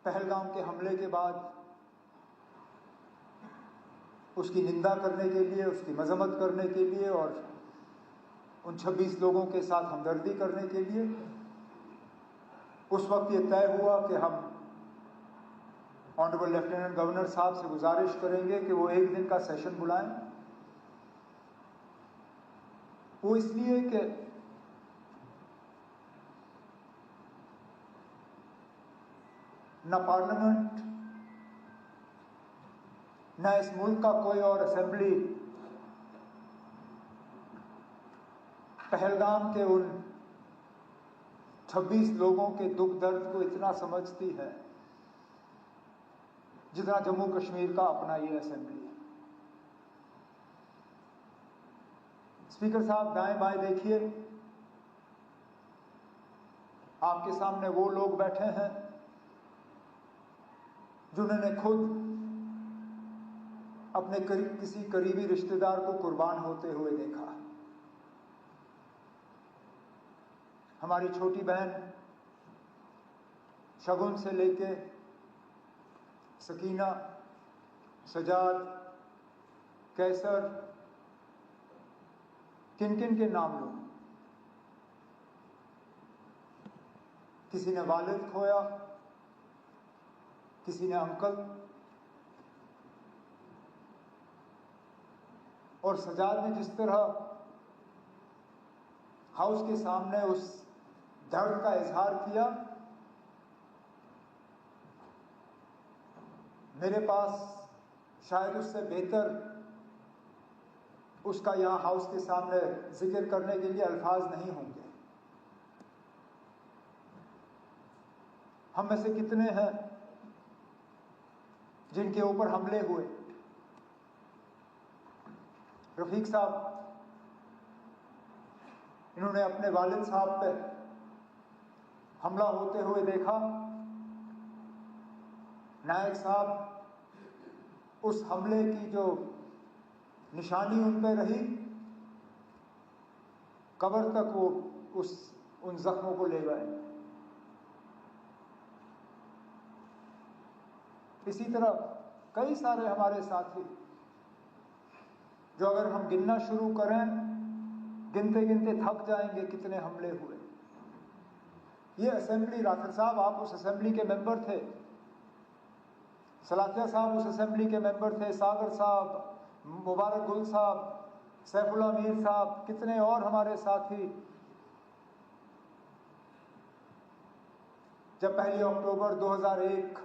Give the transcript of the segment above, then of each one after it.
पहलगाम के हमले के बाद उसकी निंदा करने के लिए, उसकी मजम्मत करने के लिए और उन 26 लोगों के साथ हमदर्दी करने के लिए उस वक्त ये तय हुआ कि हम ऑनरेबल लेफ्टिनेंट गवर्नर साहब से गुजारिश करेंगे कि वो एक दिन का सेशन बुलाएं। वो इसलिए कि न पार्लियामेंट न इस मुल्क का कोई और असेंबली पहलगाम के उन 26 लोगों के दुख दर्द को इतना समझती है जितना जम्मू कश्मीर का अपना ये असेंबली है। स्पीकर साहब, दाएं बाएं देखिए, आपके सामने वो लोग बैठे हैं जिन्होंने खुद अपने किसी करीबी रिश्तेदार को कुर्बान होते हुए देखा। हमारी छोटी बहन शगुन से लेके सकीना, सजाद, कैसर, किन किन के नाम लूं? किसी ने वालिद खोया, किसी ने अंकल, और सजाद ने जिस तरह हाउस के सामने उस दर्द का इजहार किया, मेरे पास शायद उससे बेहतर उसका यहां हाउस के सामने जिक्र करने के लिए अल्फाज नहीं होंगे। हम में से कितने हैं जिनके ऊपर हमले हुए? रफीक साहब, इन्होंने अपने वालिद साहब पे हमला होते हुए देखा। नायक साहब उस हमले की जो निशानी उन पे रही, कब्र तक वो उन जख्मों को ले गए। इसी तरह कई सारे हमारे साथी जो अगर हम गिनना शुरू करें, गिनते गिनते थक जाएंगे कितने हमले हुए। ये असेंबली, राठौर साहब आप उस असेंबली के मेंबर थे, सलातिया साहब उस असेंबली के मेंबर थे, सागर साहब, मुबारक गुल साहब, सैफुल्ला मीर साहब, कितने और हमारे साथी जब 1 अक्टूबर 2001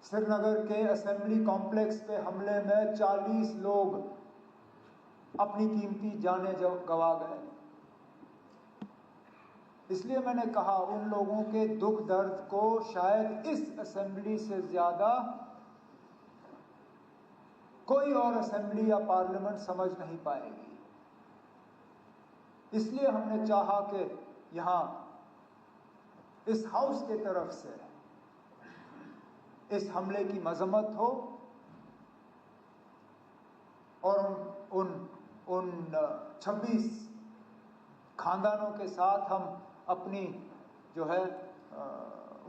श्रीनगर के असेंबली कॉम्प्लेक्स पे हमले में 40 लोग अपनी कीमती जानें गंवा गए। इसलिए मैंने कहा उन लोगों के दुख दर्द को शायद इस असेंबली से ज्यादा कोई और असेंबली या पार्लियामेंट समझ नहीं पाएगी। इसलिए हमने चाहा कि यहां इस हाउस की तरफ से इस हमले की मजम्मत हो और उन 26 खानदानों के साथ हम अपनी जो है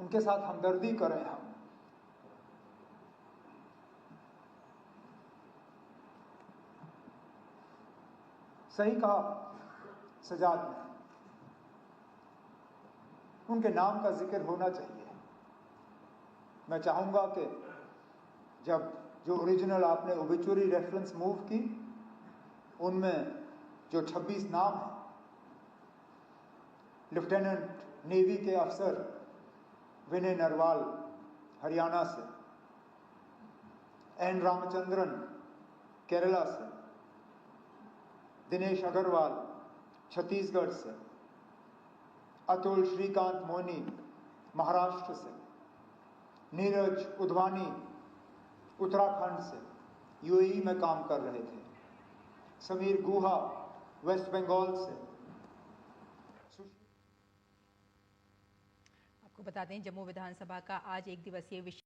उनके साथ हमदर्दी करें। हम सही कहा सजाद ने, उनके नाम का जिक्र होना चाहिए। मैं चाहूंगा कि जब जो ओरिजिनल आपने ओबिचुरी रेफरेंस मूव की, उनमें जो 26 नाम हैं, लेफ्टिनेंट नेवी के अफसर विनय नरवाल हरियाणा से, एन रामचंद्रन केरला से, दिनेश अग्रवाल छत्तीसगढ़ से, अतुल श्रीकांत मोनी महाराष्ट्र से, नीरज उधवानी उत्तराखंड से यूएई में काम कर रहे थे, समीर गुहा वेस्ट बंगाल से। आपको बता दें, जम्मू विधानसभा का आज एक दिवसीय